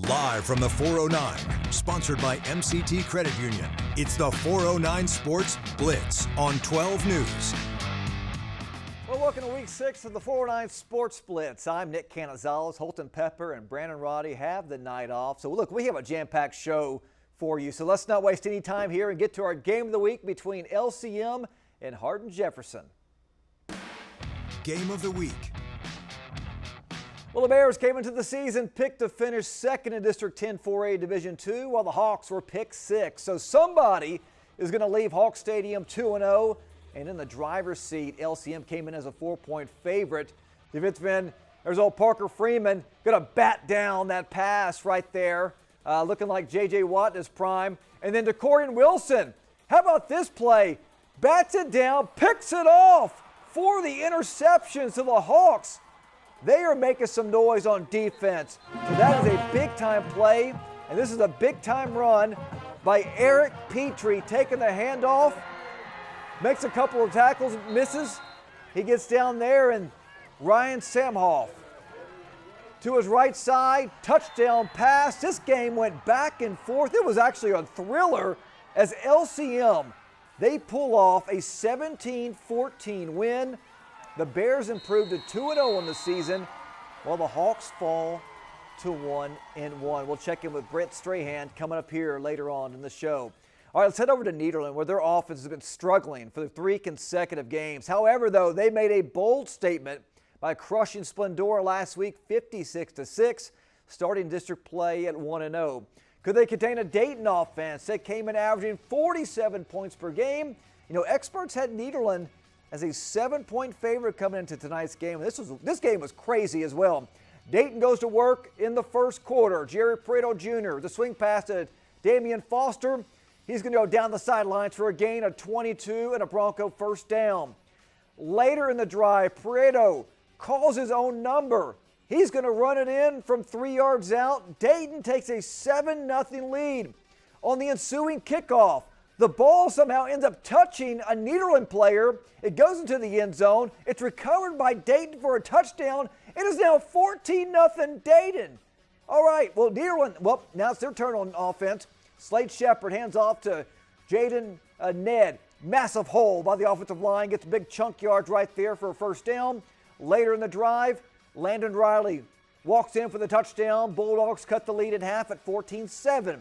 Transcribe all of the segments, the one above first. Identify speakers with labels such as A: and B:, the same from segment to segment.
A: Live from the 409, sponsored by MCT Credit Union, it's the 409 Sports Blitz on 12 News.
B: Well, welcome to Week 6 of the 409 Sports Blitz. I'm Nick Canizales. Holton Pepper and Brandon Roddy have the night off. So, look, we have a jam-packed show for you. So let's not waste any time here and get to our game of the week between LCM and Hardin-Jefferson.
A: Game of the week.
B: Well, the Bears came into the season picked to finish second in District 10 4A Division II, while the Hawks were picked 6th. So somebody is going to leave Hawk Stadium 2-0. And in the driver's seat, LCM came in as a 4-point favorite. Defenseman, there's old Parker Freeman, going to bat down that pass right there, looking like J.J. Watt in his prime. And then to Corian Wilson, how about this play? Bats it down, picks it off for the interception. So the Hawks, they are making some noise on defense. So that is a big-time play, and this is a big-time run by Eric Petrie, taking the handoff, makes a couple of tackles, misses. He gets down there, and Ryan Samhoff to his right side, touchdown pass. This game went back and forth. It was actually a thriller as LCM, they pull off a 17-14 win. The Bears improved to 2-0 on the season, while the Hawks fall to 1-1. We'll check in with Brent Strahan coming up here later on in the show. All right, let's head over to Nederland, where their offense has been struggling for the 3 consecutive games. However, though, they made a bold statement by crushing Splendora last week 56-6, starting district play at 1-0. Could they contain a Dayton offense that came in averaging 47 points per game? You know, experts had Nederland as a 7-point favorite coming into tonight's game. This game was crazy as well. Dayton goes to work in the first quarter. Jerry Pareto Jr., the swing pass to Damian Foster. He's going to go down the sidelines for a gain of 22 and a Bronco first down. Later in the drive, Pareto calls his own number. He's going to run it in from 3 yards out. Dayton takes a 7-0 lead. On the ensuing kickoff, the ball somehow ends up touching a Nederland player. It goes into the end zone. It's recovered by Dayton for a touchdown. It is now 14-0 Dayton. All right, well, Nederland, now it's their turn on offense. Slade Shepard hands off to Jaden Ned. Massive hole by the offensive line. Gets a big chunk yards right there for a first down. Later in the drive, Landon Riley walks in for the touchdown. Bulldogs cut the lead in half at 14-7.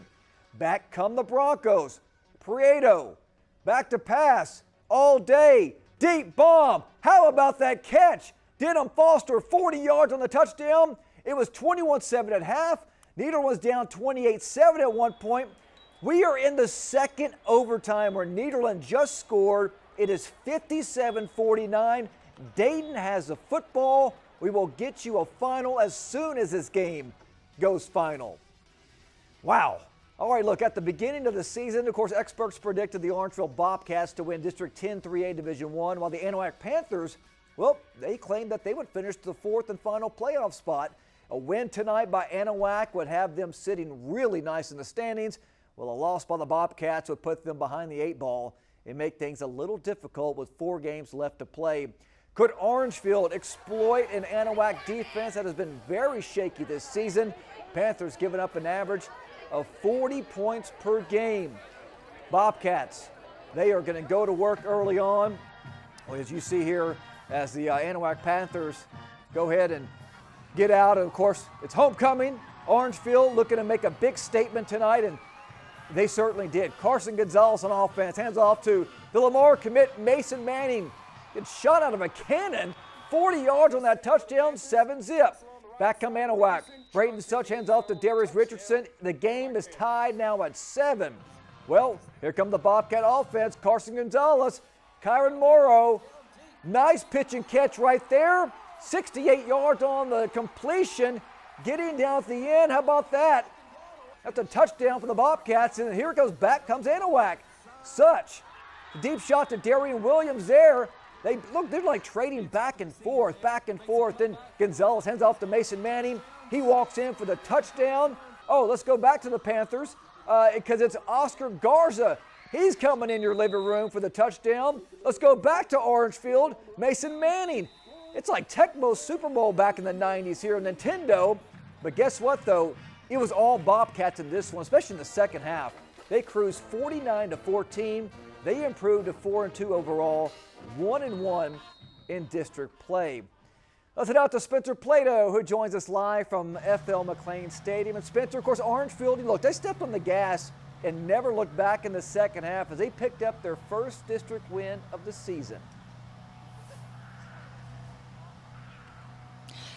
B: Back come the Broncos. Pareto, back to pass, all day, deep bomb. How about that catch? Denham Foster, 40 yards on the touchdown. It was 21-7 at half. Nederland was down 28-7 at one point. We are in the second overtime where Nederland just scored. It is 57-49. Dayton has the football. We will get you a final as soon as this game goes final. Wow. All right, look, at the beginning of the season, of course, experts predicted the Orangeville Bobcats to win District 10 3A Division I, while the Anahuac Panthers, well, they claimed that they would finish the 4th and final playoff spot. A win tonight by Anahuac would have them sitting really nice in the standings, while a loss by the Bobcats would put them behind the 8 ball and make things a little difficult with 4 games left to play. Could Orangeville exploit an Anahuac defense that has been very shaky this season? Panthers giving up an average of 40 points per game. Bobcats, they are going to go to work early on. Well, as you see here, as the Anahuac Panthers go ahead and get out. And of course, it's homecoming. Orangeville looking to make a big statement tonight, and they certainly did. Carson Gonzalez on offense, hands off to the Lamar commit Mason Manning. Gets shot out of a cannon, 40 yards on that touchdown, 7-zip. Back come Anahuac. Brayton Such hands off to Darius Richardson. The game is tied now at 7. Well, here come the Bobcat offense. Carson Gonzalez, Kyron Morrow. Nice pitch and catch right there. 68 yards on the completion. Getting down at the end. How about that? That's a touchdown for the Bobcats. And here it goes. Back comes Anahuac. Such. Deep shot to Darian Williams there. They're like trading back and forth. Then Gonzalez hands off to Mason Manning. He walks in for the touchdown. Oh, let's go back to the Panthers because it's Oscar Garza. He's coming in your living room for the touchdown. Let's go back to Orangefield. Mason Manning. It's like Tecmo's Super Bowl back in the 90s here in Nintendo. But guess what, though? It was all Bobcats in this one, especially in the second half. They cruised 49-14. They improved to 4-2 overall, 1-1 in district play. Let's head out to Spencer Plato, who joins us live from FL McLean Stadium. And Spencer, of course, Orangefield, look, they stepped on the gas and never looked back in the second half as they picked up their first district win of the season.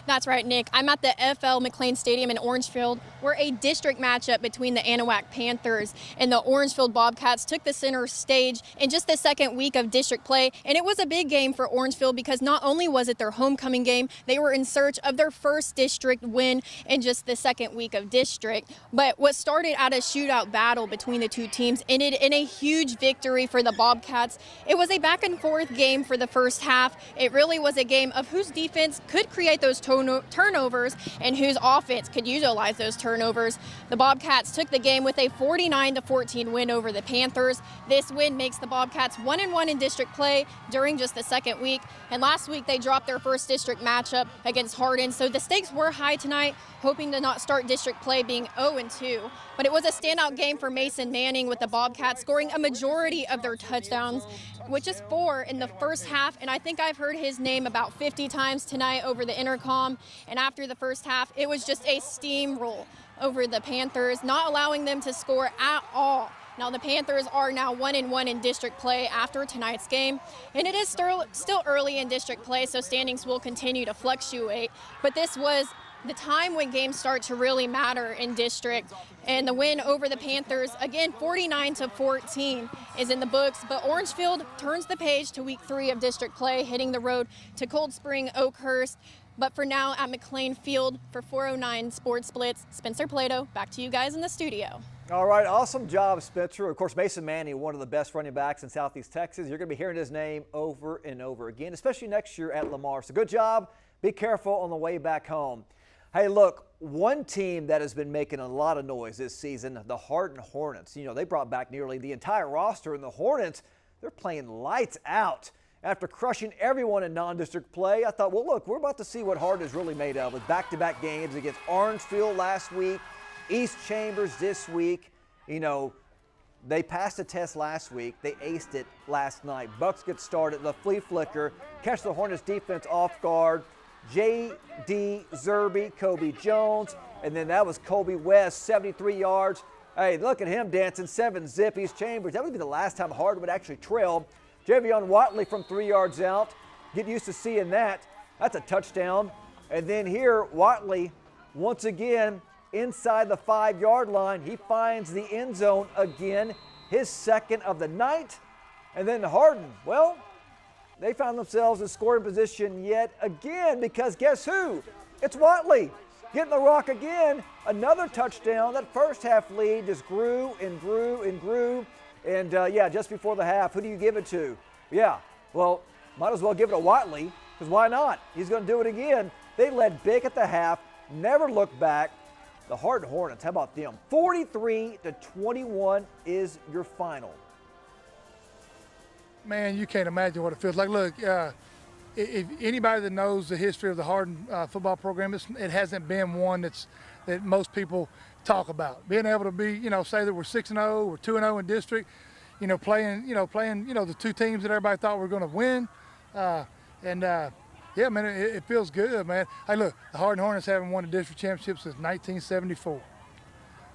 C: That's right, Nick. I'm at the FL McLean Stadium in Orangefield, where a district matchup between the Anahuac Panthers and the Orangefield Bobcats took the center stage in just the second week of district play. And it was a big game for Orangefield because not only was it their homecoming game, they were in search of their first district win in just the second week of district. But what started out a shootout battle between the two teams ended in a huge victory for the Bobcats. It was a back and forth game for the first half. It really was a game of whose defense could create those turnovers and whose offense could utilize those turnovers. The Bobcats took the game with a 49-14 win over the Panthers. This win makes the Bobcats 1-1 in district play during just the second week. And last week they dropped their first district matchup against Hardin. So the stakes were high tonight, hoping to not start district play being 0-2. But it was a standout game for Mason Manning, with the Bobcats scoring a majority of their touchdowns, which is 4 in the first half. And I think I've heard his name about 50 times tonight over the intercom. And after the first half, it was just a steamroll over the Panthers, not allowing them to score at all. Now the Panthers are now 1-1 in district play after tonight's game, and it is still early in district play, so standings will continue to fluctuate. But this was the time when games start to really matter in district, and the win over the Panthers, again 49-14, is in the books. But Orangefield turns the page to week 3 of district play, hitting the road to Cold Spring Oakhurst. But for now, at McLean Field for 409 Sports Blitz, Spencer Plato, back to you guys in the studio.
B: All right, awesome job, Spencer. Of course, Mason Manning, one of the best running backs in Southeast Texas. You're going to be hearing his name over and over again, especially next year at Lamar. So good job. Be careful on the way back home. Hey, look, one team that has been making a lot of noise this season, the Hardin Hornets. You know, they brought back nearly the entire roster, and the Hornets, they're playing lights out. After crushing everyone in non-district play, I thought, well, look, we're about to see what Hardin is really made of with back-to-back games against Orangefield last week, East Chambers this week. You know, they passed the test last week. They aced it last night. Bucks get started. The flea flicker, catch the Hornets defense off guard. J.D. Zerby, Kobe Jones, and then that was Kobe West, 73 yards. Hey, look at him dancing, 7-zip, East Chambers. That would be the last time Hardin would actually trail. Javion Watley from 3 yards out. Get used to seeing that. That's a touchdown. And then here, Watley, once again, inside the 5-yard line. He finds the end zone again, his second of the night. And then Hardin, well, they found themselves in scoring position yet again, because guess who? It's Watley getting the rock again. Another touchdown. That first half lead just grew and grew and grew. And, yeah, just before the half, who do you give it to? Yeah, well, might as well give it to Watley, because why not? He's going to do it again. They led big at the half, never looked back. The Hardin Hornets, how about them? 43-21 is your final.
D: Man, you can't imagine what it feels like. Look, if anybody that knows the history of the Hardin football program, it hasn't been one that most people talk about. Being able to be, say that we're 6-0, we're 2-0 in district, playing the two teams that everybody thought were going to win, yeah, man, it feels good, man. Hey, look, the Hardin Hornets haven't won a district championship since 1974.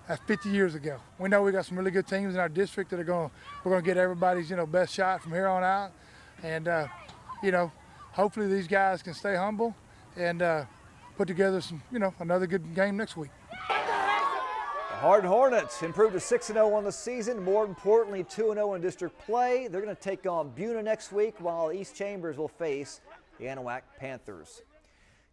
D: That's 50 years ago. We know we got some really good teams in our district that we're going to get everybody's, best shot from here on out. And, hopefully these guys can stay humble and put together some, another good game next week.
B: The Hardin Hornets improved to 6-0 on the season. More importantly, 2-0 in district play. They're going to take on Buna next week, while East Chambers will face the Anahuac Panthers.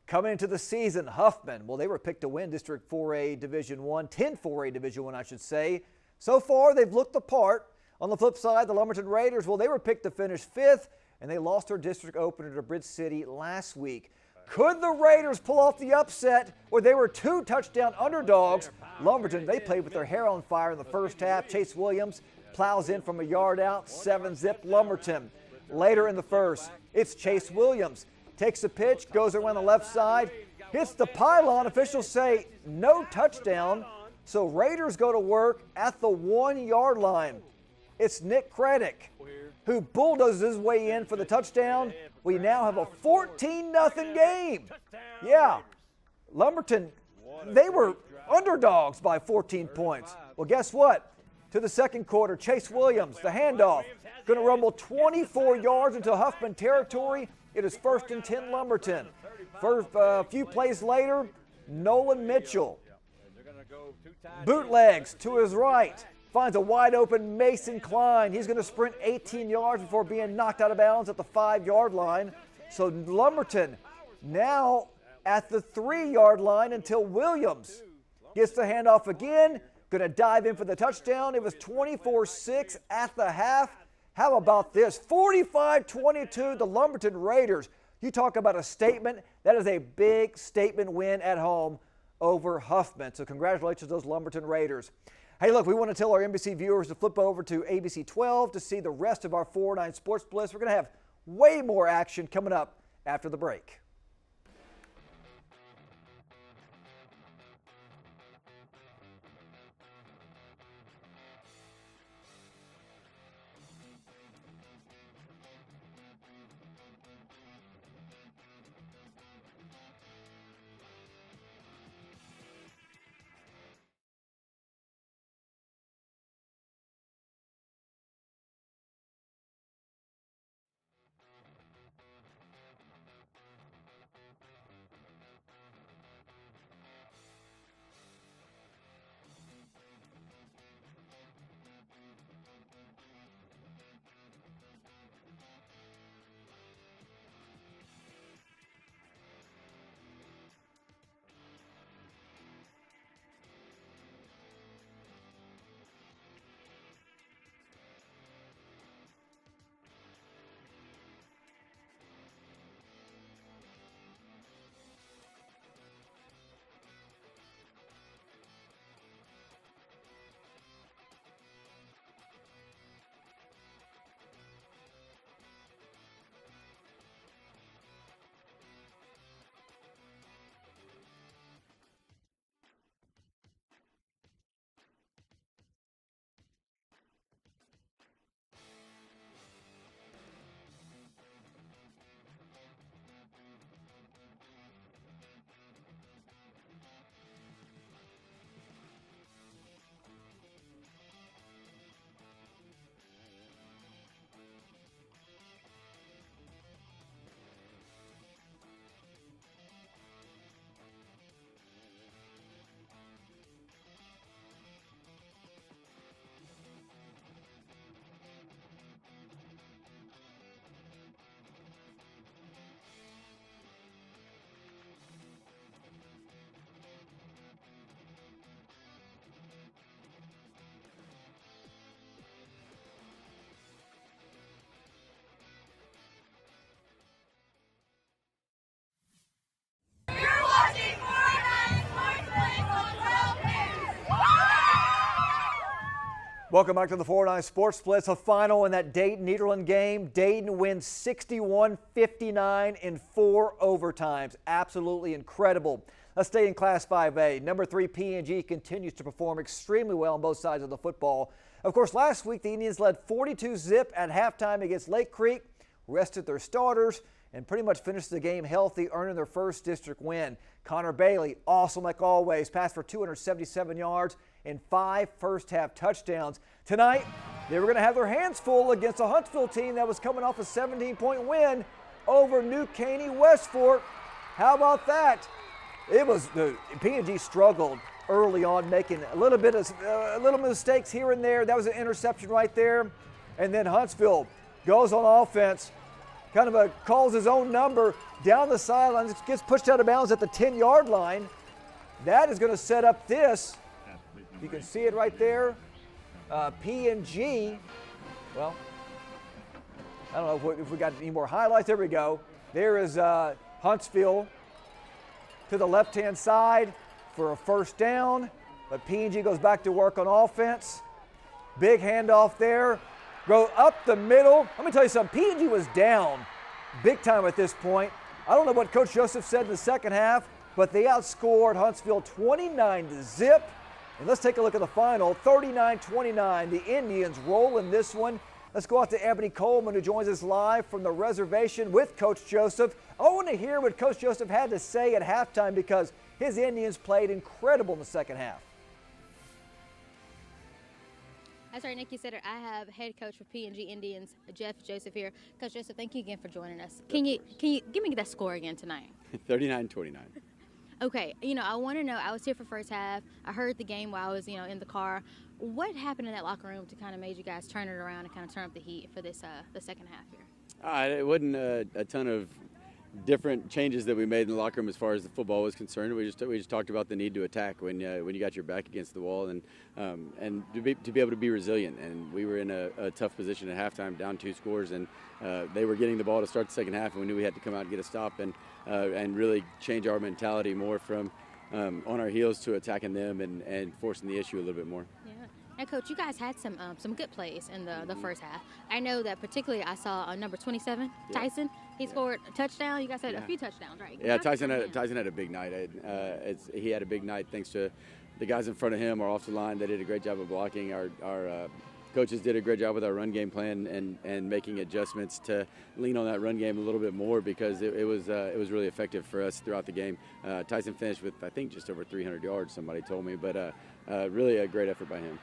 B: Coming into the season, Huffman, well, they were picked to win District 4A Division I, 10-4A Division I, I should say. So far, they've looked the part. On the flip side, the Lumberton Raiders, well, they were picked to finish 5th, and they lost their district opener to Bridge City last week. Could the Raiders pull off the upset where they were 2 touchdown underdogs? Lumberton, they played with their hair on fire in the first half. Chase Williams plows in from a yard out, 7-zip Lumberton. Later in the first, it's Chase Williams. Takes the pitch, goes around the left side, hits the pylon. Officials say no touchdown. So Raiders go to work at the 1-yard line. It's Nick Craddock who bulldozes his way in for the touchdown. We now have a 14-0 game. Yeah, Lumberton, they were underdogs by 14 points. Well, guess what? To the second quarter, Chase Williams, the handoff, going to rumble 24 yards into Huffman territory. It is 1st and 10 Lumberton. For a few plays later, Nolan Mitchell bootlegs to his right, finds a wide open Mason Klein. He's going to sprint 18 yards before being knocked out of bounds at the 5-yard line. So Lumberton now at the 3-yard line until Williams gets the handoff again. Going to dive in for the touchdown. It was 24-6 at the half. How about this? 45-22, the Lumberton Raiders. You talk about a statement. That is a big statement win at home over Huffman. So congratulations to those Lumberton Raiders. Hey, look, we want to tell our NBC viewers to flip over to ABC 12 to see the rest of our 409 Sports Blitz. We're going to have way more action coming up after the break. Welcome back to the 409 Sports Blitz. A final in that Dayton-Nederland game. Dayton wins 61-59 in 4 overtimes. Absolutely incredible. Let's stay in Class 5A. Number 3 P&G continues to perform extremely well on both sides of the football. Of course, last week the Indians led 42-0 at halftime against Lake Creek, rested their starters, and pretty much finished the game healthy, earning their first district win. Connor Bailey, awesome like always, passed for 277 yards and 5 first-half touchdowns. Tonight, they were going to have their hands full against a Huntsville team that was coming off a 17-point win over New Caney West Fork. How about that? It was P&G struggled early on, making a little mistakes here and there. That was an interception right there. And then Huntsville goes on offense, kind of calls his own number down the sidelines, gets pushed out of bounds at the 10-yard line. That is going to set up this. You can see it right there. P&G, well, I don't know if we got any more highlights. There we go. There is Huntsville to the left-hand side for a first down, but P&G goes back to work on offense. Big handoff there. Go up the middle. Let me tell you something. P&G was down big time at this point. I don't know what Coach Joseph said in the second half, but they outscored Huntsville 29-0. And let's take a look at the final, 39-29. The Indians roll in this one. Let's go out to Ebony Coleman, who joins us live from the reservation with Coach Joseph. I want to hear what Coach Joseph had to say at halftime because his Indians played incredible in the second half.
E: That's right, Nick. You said it. I have head coach for P&G Indians, Jeff Joseph here. Coach Joseph, thank you again for joining us. Can you give me that score again tonight?
F: 39-29.
E: Okay. I want to know. I was here for first half. I heard the game while I was, in the car. What happened in that locker room to kind of made you guys turn it around and kind of turn up the heat for this the second half here?
F: It wasn't a ton of different changes that we made in the locker room as far as the football was concerned. We just talked about the need to attack when you got your back against the wall and to be able to be resilient. And we were in a tough position at halftime, down 2 scores, and they were getting the ball to start the second half, and we knew we had to come out and get a stop and really change our mentality more from on our heels to attacking them and forcing the issue a little bit more.
E: Yeah. Now, Coach, you guys had some good plays in the first half. I know that particularly I saw number 27, Tyson. He scored a touchdown. You guys had a few touchdowns, right?
F: Yeah, Tyson had a big night. He had a big night thanks to the guys in front of him, our offensive line. They did a great job of blocking. Our coaches did a great job with our run game plan and making adjustments to lean on that run game a little bit more because it was really effective for us throughout the game. Tyson finished with, I think, just over 300 yards, somebody told me, but really a great effort by him.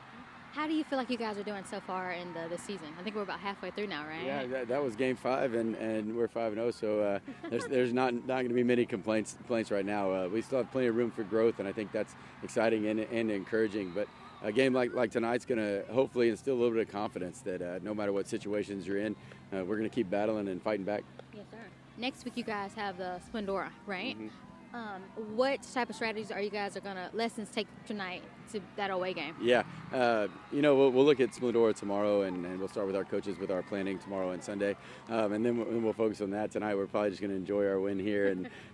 E: How do you feel like you guys are doing so far in the season? I think we're about halfway through now, right?
F: Yeah, that was game 5, and we're 5-0, so there's not going to be many complaints right now. We still have plenty of room for growth, and I think that's exciting and encouraging. But a game like tonight's going to hopefully instill a little bit of confidence that no matter what situations you're in, we're going to keep battling and fighting back.
E: Yes, sir. Next week you guys have the Splendora, right?
F: Mm-hmm.
E: What type of strategies are you guys lessons take tonight to that away game?
F: Yeah, we'll look at Splendora tomorrow, and we'll start with our coaches with our planning tomorrow and Sunday, and then we'll focus on that tonight. We're probably just going to enjoy our win here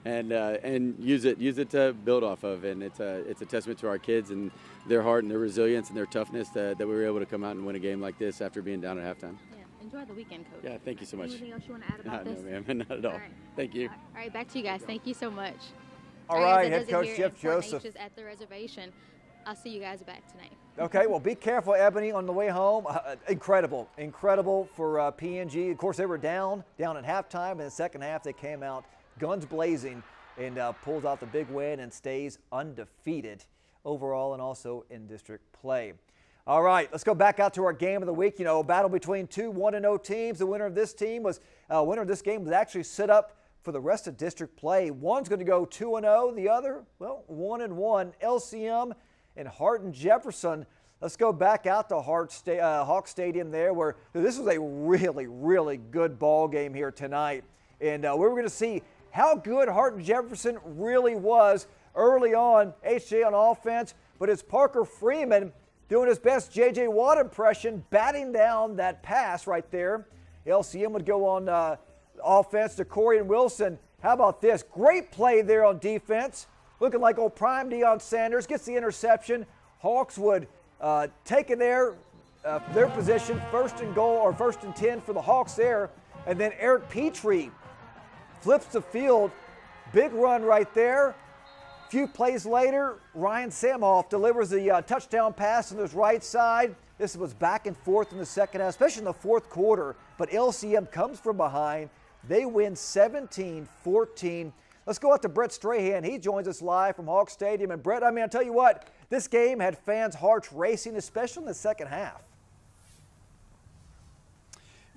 F: and use it to build off of, and it's a testament to our kids and their heart and their resilience and their toughness that we were able to come out and win a game like this after being down at halftime.
E: Enjoy the weekend, Coach.
F: Yeah, thank you so much.
E: Anything else you want to add about this?
F: No, ma'am, not at all.
E: All right.
F: Thank you.
E: All right, back to you guys. Thank you so much.
B: All right,
E: guys,
B: head coach
E: here
B: Jeff
E: in Fort
B: Joseph.
E: Neches at the reservation. I'll see you guys back tonight.
B: Okay, well, be careful, Ebony, on the way home. Incredible for P&G. Of course, they were down at halftime. In the second half, they came out guns blazing and pulls out the big win and stays undefeated overall and also in district play. All right, let's go back out to our game of the week. A battle between 2 1-0 teams. The winner of this game was actually set up for the rest of district play. One's going to go 2-0, the other, 1-1. LCM and Hardin-Jefferson. Let's go back out to Hawk Stadium there, where this was a really, really good ball game here tonight. And we were going to see how good Hardin-Jefferson really was early on, HJ on offense, but it's Parker Freeman doing his best J.J. Watt impression, batting down that pass right there. LCM would go on offense to Corey and Wilson. How about this? Great play there on defense. Looking like old prime Deion Sanders gets the interception. Hawks would take it their position, 1st and goal or 1st and 10 for the Hawks there. And then Eric Petrie flips the field. Big run right there. A few plays later, Ryan Samhoff delivers the touchdown pass on his right side. This was back and forth in the second half, especially in the fourth quarter. But LCM comes from behind. They win 17-14. Let's go out to Brett Strahan. He joins us live from Hawk Stadium. And Brett, I'll tell you what, this game had fans' hearts racing, especially in the second half.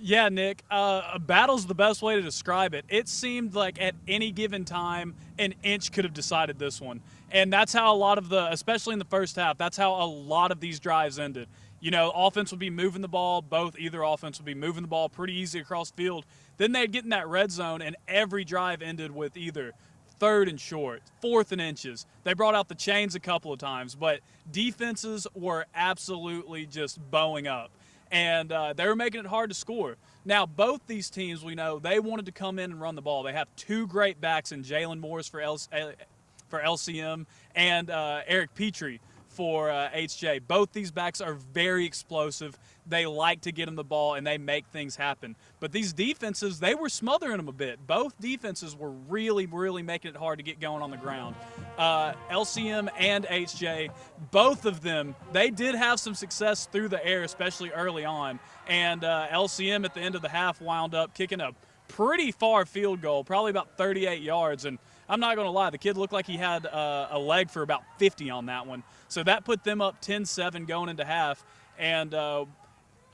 G: Yeah, Nick, a battle's the best way to describe it. It seemed like at any given time, an inch could have decided this one. And that's how a lot of especially in the first half, that's how a lot of these drives ended. Offense would be moving the ball. Either offense would be moving the ball pretty easy across the field. Then they'd get in that red zone, and every drive ended with either 3rd and short, 4th and inches. They brought out the chains a couple of times, but defenses were absolutely just bowing up. And they were making it hard to score. Now, both these teams, we know, they wanted to come in and run the ball. They have 2 great backs in Jalen Morris for LCM and Eric Petrie for HJ. Both these backs are very explosive. They like to get him the ball, and they make things happen. But these defenses, they were smothering them a bit. Both defenses were really, really making it hard to get going on the ground. LCM and HJ, both of them, they did have some success through the air, especially early on. And LCM at the end of the half wound up kicking a pretty far field goal, probably about 38 yards. And I'm not going to lie, the kid looked like he had a leg for about 50 on that one. So that put them up 10-7 going into half. And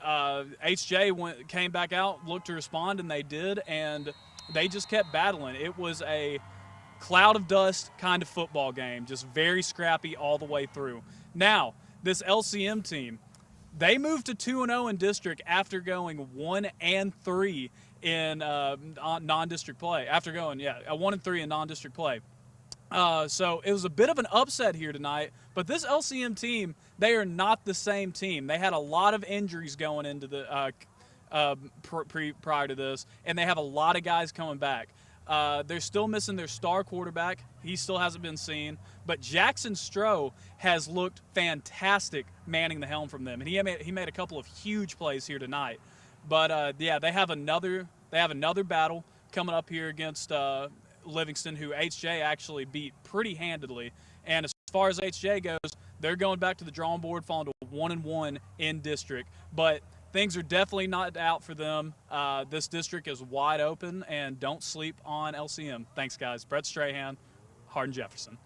G: HJ came back out, looked to respond, and they did. And they just kept battling. It was a cloud of dust kind of football game, just very scrappy all the way through. Now, this LCM team, they moved to 2-0 in district after going 1-3 in non-district play. After going, 1-3 in non-district play. So it was a bit of an upset here tonight, but this LCM team, they are not the same team. They had a lot of injuries going into the prior to this, and they have a lot of guys coming back. They're still missing their star quarterback. He still hasn't been seen. But Jackson Stroh has looked fantastic manning the helm from them. And he made a couple of huge plays here tonight. But, they have another battle coming up here against Livingston, who HJ actually beat pretty handedly. And as far as HJ goes, they're going back to the drawing board, falling to 1-1 in district. But things are definitely not out for them. This district is wide open, and don't sleep on LCM. Thanks, guys. Brett Strahan, Hardin-Jefferson.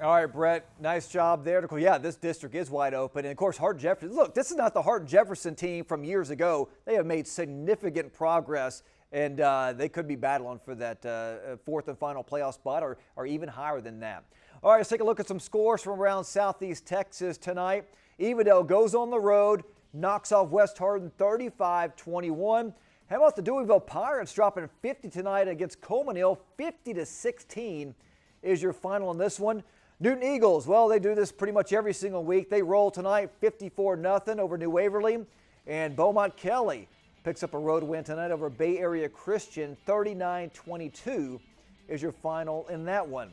B: All right, Brett, nice job there. Yeah, this district is wide open. And, of course, Hardin-Jefferson. Look, this is not the Hardin-Jefferson team from years ago. They have made significant progress, and they could be battling for that fourth and final playoff spot or even higher than that. All right, let's take a look at some scores from around Southeast Texas tonight. Evadale goes on the road, knocks off West Hardin 35-21. How about the Deweyville Pirates dropping 50 tonight against Coleman Hill? 50-16 is your final in this one. Newton Eagles, well, they do this pretty much every single week. They roll tonight 54-0 over New Waverly. And Beaumont Kelly picks up a road win tonight over Bay Area Christian. 39-22 is your final in that one.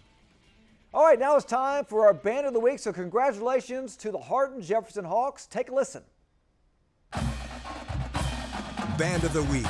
B: All right, now it's time for our Band of the Week. So congratulations to the Hardin-Jefferson Hawks. Take a listen.
A: Band of the Week.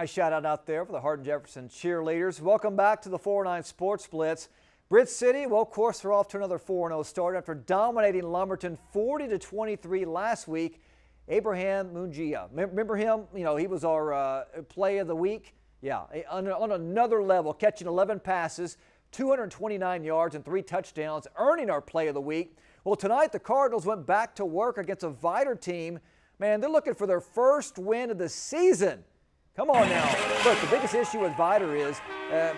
B: Nice shout out there for the Hardin-Jefferson cheerleaders. Welcome back to the 409 Sports Blitz. Blitz City, well, of course, they're off to another 4-0 start after dominating Lumberton 40-23 last week. Abraham Mungia, remember him? You know, he was our play of the week. Yeah, on another level, catching 11 passes, 229 yards and 3 touchdowns, earning our play of the week. Well, tonight the Cardinals went back to work against a Vidor team. Man, they're looking for their first win of the season. Come on now. Look, the biggest issue with Vidor is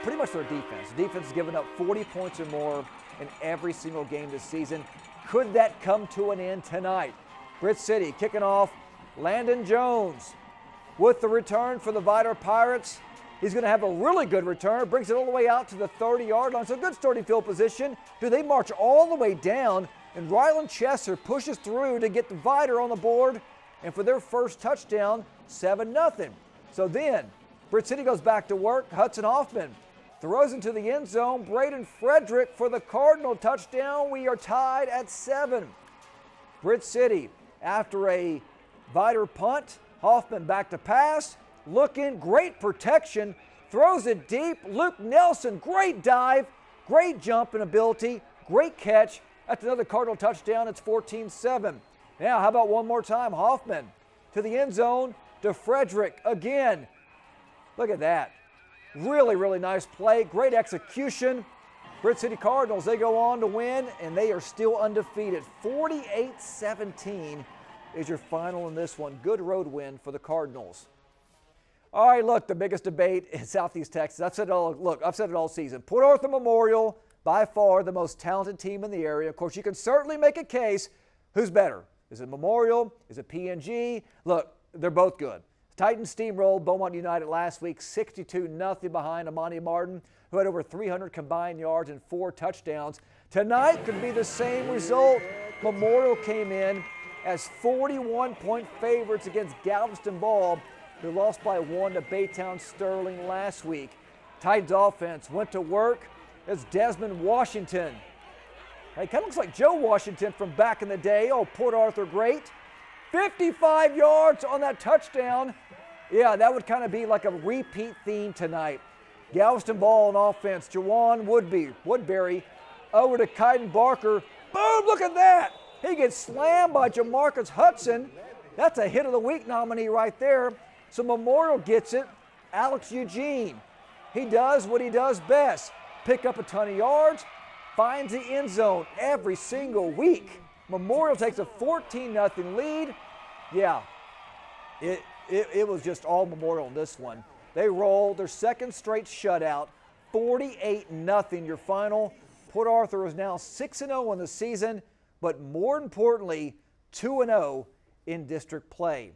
B: pretty much their defense. The defense has given up 40 points or more in every single game this season. Could that come to an end tonight? Blitz City kicking off. Landon Jones with the return for the Vidor Pirates. He's going to have a really good return. Brings it all the way out to the 30-yard line. So good starting field position. Do they march all the way down? And Rylan Chesser pushes through to get the Vidor on the board. And for their first touchdown, 7-0. So then, Blitz City goes back to work. Hudson Hoffman throws into the end zone. Braden Frederick for the Cardinal touchdown. We are tied at 7. Blitz City, after a Vidor punt, Hoffman back to pass. Looking, great protection, throws it deep. Luke Nelson, great dive, great jumping ability, great catch. That's another Cardinal touchdown. It's 14-7. Now, how about one more time? Hoffman to the end zone, to Frederick again. Look at that. Really, really nice play, great execution. Blitz City Cardinals, they go on to win, and they are still undefeated. 48-17 is your final in this one. Good road win for the Cardinals. All right, look, the biggest debate in Southeast Texas. I've said it all season. Port Arthur Memorial, by far the most talented team in the area. Of course, you can certainly make a case. Who's better? Is it Memorial? Is it PNG? Look, they're both good. Titans steamrolled Beaumont United last week, 62-0 behind Amani Martin, who had over 300 combined yards and 4 touchdowns. Tonight could be the same result. Memorial came in as 41-point favorites against Galveston Ball, who lost by 1 to Baytown Sterling last week. Titans offense went to work as Desmond Washington. Hey, kind of looks like Joe Washington from back in the day. Oh, Port Arthur great. 55 yards on that touchdown. Yeah, that would kind of be like a repeat theme tonight. Galveston Ball on offense. Jawan Woodbury over to Kaiden Barker. Boom, look at that. He gets slammed by Jamarcus Hudson. That's a hit of the week nominee right there. So Memorial gets it. Alex Eugene. He does what he does best. Pick up a ton of yards, finds the end zone every single week. Memorial takes a 14-0 lead. Yeah, it was just all Memorial in this one. They rolled their second straight shutout, 48-0 your final. Port Arthur is now 6-0 on the season, but more importantly, 2-0 in district play.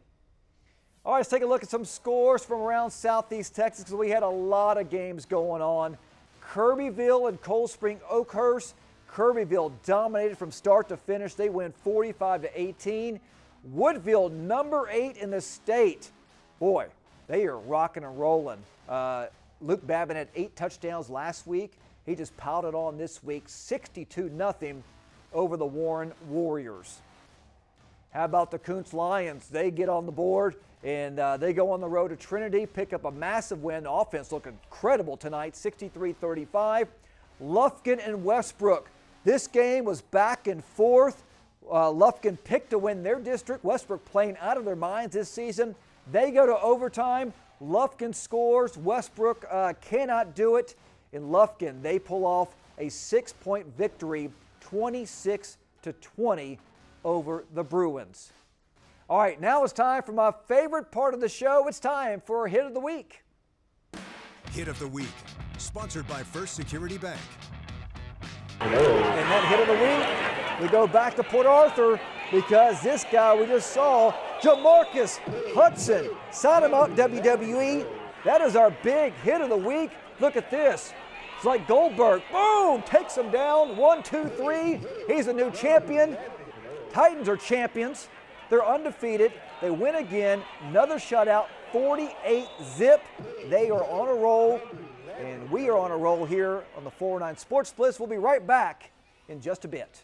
B: All right, let's take a look at some scores from around Southeast Texas because we had a lot of games going on. Kirbyville and Cold Spring Oakhurst. Kirbyville dominated from start to finish. They win 45-18. Woodville, number 8 in the state. Boy, they are rocking and rolling. Luke Babin had 8 touchdowns last week. He just piled it on this week, 62-0 over the Warren Warriors. How about the Kuntz Lions? They get on the board and they go on the road to Trinity, pick up a massive win. The offense looked incredible tonight, 63-35. Lufkin and Westbrook. This game was back and forth. Lufkin picked to win their district. Westbrook playing out of their minds this season. They go to overtime. Lufkin scores. Westbrook cannot do it. In Lufkin, they pull off a 6-point victory, 26-20 over the Bruins. All right, now it's time for my favorite part of the show. It's time for Hit of the Week.
A: Hit of the Week, sponsored by First Security Bank.
B: And that Hit of the Week, we go back to Port Arthur because this guy we just saw, Jamarcus Hudson, sign him up, WWE. That is our big Hit of the Week. Look at this. It's like Goldberg. Boom! Takes him down. 1, 2, 3. He's a new champion. Titans are champions. They're undefeated. They win again. Another shutout, 48-0. They are on a roll, and we are on a roll here on the 409 Sports Blitz. We'll be right back in just a bit.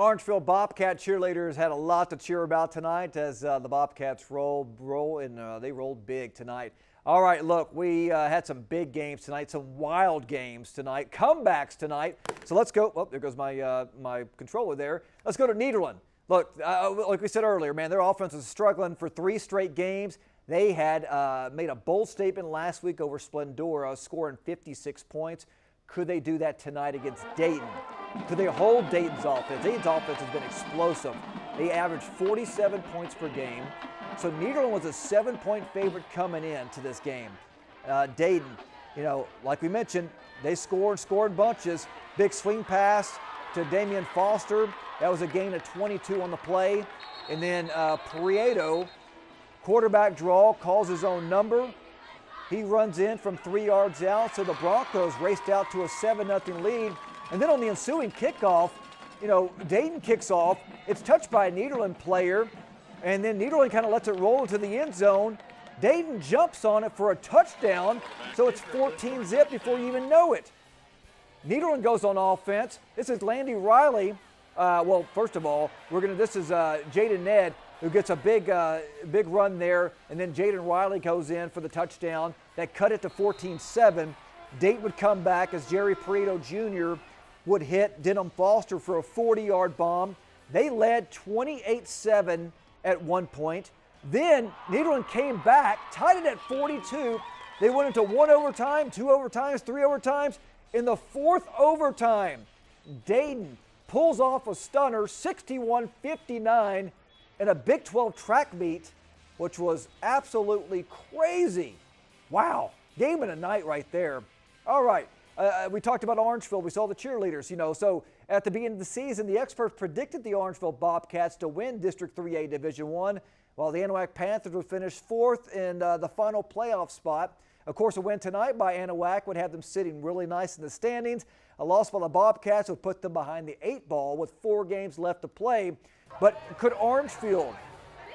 B: Orangeville Bobcat cheerleaders had a lot to cheer about tonight as the Bobcats they rolled big tonight. All right, look, we had some big games tonight, some wild games tonight, comebacks tonight. So let's go. Oh, there goes my controller there. Let's go to Nederland. Look, like we said earlier, man, their offense was struggling for 3 straight games. They had made a bold statement last week over Splendora, scoring 56 points. Could they do that tonight against Dayton? Could they hold Dayton's offense? Dayton's offense has been explosive. They averaged 47 points per game. So Nederland was a 7-point favorite coming into this game. Dayton, you know, like we mentioned, they scored bunches. Big swing pass to Damian Foster. That was a gain of 22 on the play. And then Prieto, quarterback draw, calls his own number. He runs in from 3 yards out, so the Broncos raced out to a 7-0 lead. And then on the ensuing kickoff, you know, Dayton kicks off. It's touched by a Nederland player, and then Nederland kind of lets it roll into the end zone. Dayton jumps on it for a touchdown, so it's 14-zip before you even know it. Nederland goes on offense. This is Landy Riley. Well, first of all, this is Jaden Ned, who gets a big run there, and then Jaden Riley goes in for the touchdown. That cut it to 14-7. Dayton would come back as Jerry Prieto Jr. would hit Denham Foster for a 40-yard bomb. They led 28-7 at one point. Then Nederland came back, tied it at 42. They went into 1 overtime, 2 overtimes, 3 overtimes. In the 4th overtime, Dayton pulls off a stunner, 61-59, in a Big 12 track meet, which was absolutely crazy. Wow, game of the night right there. All right, we talked about Orangeville. We saw the cheerleaders, you know. So at the beginning of the season, the experts predicted the Orangeville Bobcats to win District 3A Division I, while the Anahuac Panthers would finish 4th in the final playoff spot. Of course, a win tonight by Anahuac would have them sitting really nice in the standings. A loss by the Bobcats would put them behind the 8 ball with 4 games left to play. But could Orangeville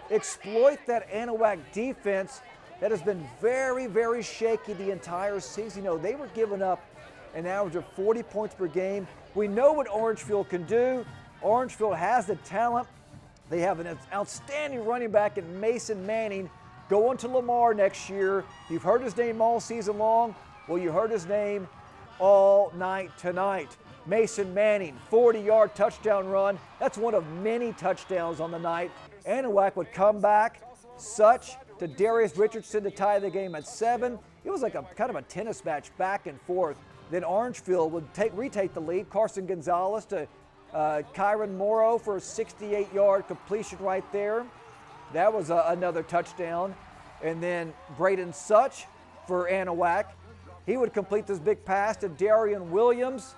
B: exploit that Anahuac defense that has been very, very shaky the entire season? You know, they were giving up an average of 40 points per game. We know what Orangeville can do. Orangeville has the talent. They have an outstanding running back in Mason Manning going to Lamar next year. You've heard his name all season long. Well, you heard his name all night tonight. Mason Manning, 40-yard touchdown run. That's one of many touchdowns on the night. Anahuac would come back, Such to Darius Richardson to tie the game at 7. It was like a kind of a tennis match back and forth. Then Orangeville would retake the lead. Carson Gonzalez to Kyron Morrow for a 68-yard completion right there. That was another touchdown. And then Braden Such for Anahuac. He would complete this big pass to Darian Williams.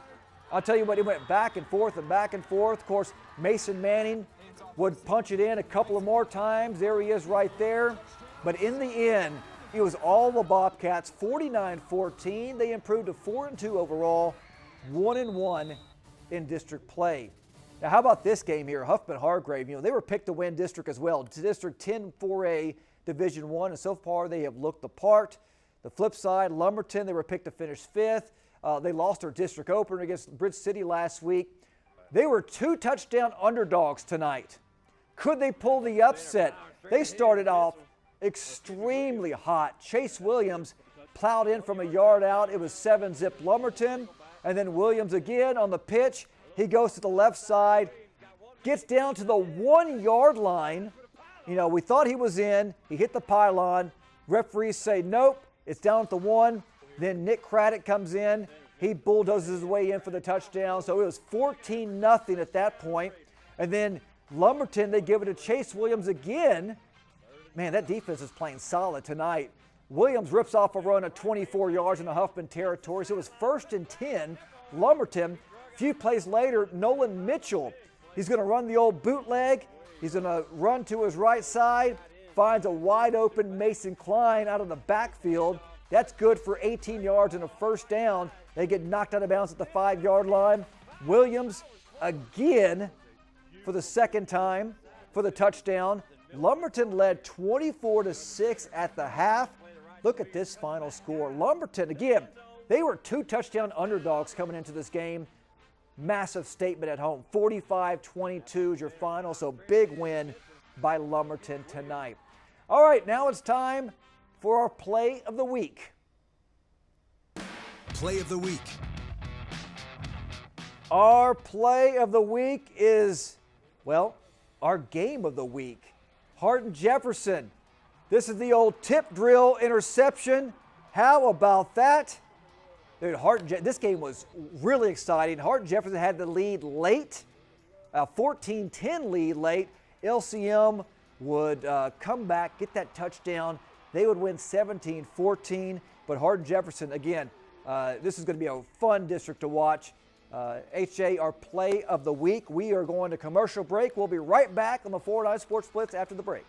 B: I'll tell you what, it went back and forth and back and forth. Of course, Mason Manning would punch it in a couple of more times. There he is right there. But in the end, it was all the Bobcats, 49-14. They improved to 4-2 overall, 1-1 in district play. Now, how about this game here? Huffman-Hargrave, you know, they were picked to win district as well. District 10 4A Division I, and so far they have looked the part. The flip side, Lumberton, they were picked to finish 5th. They lost their district opener against Bridge City last week. They were 2 touchdown underdogs tonight. Could they pull the upset? They started off extremely hot. Chase Williams plowed in from a yard out. It was 7-zip Lumberton. And then Williams again on the pitch. He goes to the left side, gets down to the 1-yard line. You know, we thought he was in. He hit the pylon. Referees say, nope, it's down at the 1. Then Nick Craddock comes in. He bulldozes his way in for the touchdown. So it was 14-0 at that point. And then Lumberton, they give it to Chase Williams again. Man, that defense is playing solid tonight. Williams rips off a run of 24 yards in the Huffman territory. So it was 1st and 10. Lumberton, a few plays later, Nolan Mitchell. He's going to run the old bootleg. He's going to run to his right side, finds a wide open Mason Klein out of the backfield. That's good for 18 yards and a first down. They get knocked out of bounds at the 5-yard line. Williams again for the second time for the touchdown. Lumberton led 24-6 at the half. Look at this final score. Lumberton, again, they were 2 touchdown underdogs coming into this game. massive statement at home. 45-22 is your final, so big win by Lumberton tonight. All right, now it's time for our play of the week.
A: Play of the week.
B: Our play of the week is, well, our game of the week. Hardin-Jefferson. This is the old tip drill interception. How about that? Dude, this game was really exciting. Hardin-Jefferson had the lead late, a 14-10 lead late. LCM would come back, get that touchdown. They would win 17-14, but Hardin-Jefferson, again, this is going to be a fun district to watch. HJ, our play of the week. We are going to commercial break. We'll be right back on the 409 Sports Blitz after the break.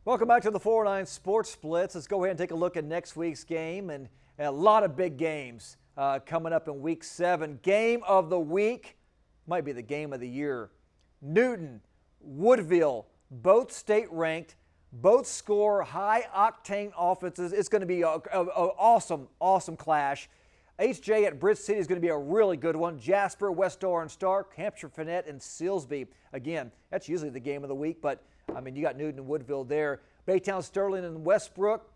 B: Welcome back to the 409 Sports Blitz. Let's go ahead and take a look at next week's game, and a lot of big games coming up in Week 7. Game of the week, might be the game of the year. Newton, Woodville, both state ranked, both score high-octane offenses. It's going to be an awesome, awesome clash. HJ at Blitz City is going to be a really good one. Jasper, West Orange Stark, Hampshire Finette, and Silsbee. Again, that's usually the game of the week, but I mean, you got Newton and Woodville there. Baytown, Sterling, and Westbrook.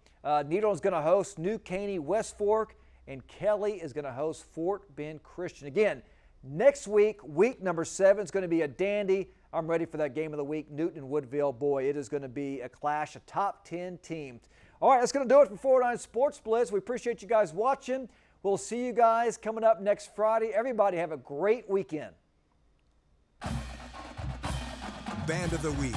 B: Needle's going to host New Caney, West Fork, and Kelly is going to host Fort Bend Christian. Again, next week, week number 7 is going to be a dandy. I'm ready for that game of the week. Newton and Woodville, boy, it is going to be a clash of top 10 teams. All right, that's going to do it for 409 Sports Blitz. We appreciate you guys watching. We'll see you guys coming up next Friday. Everybody have a great weekend.
A: Band of the Week.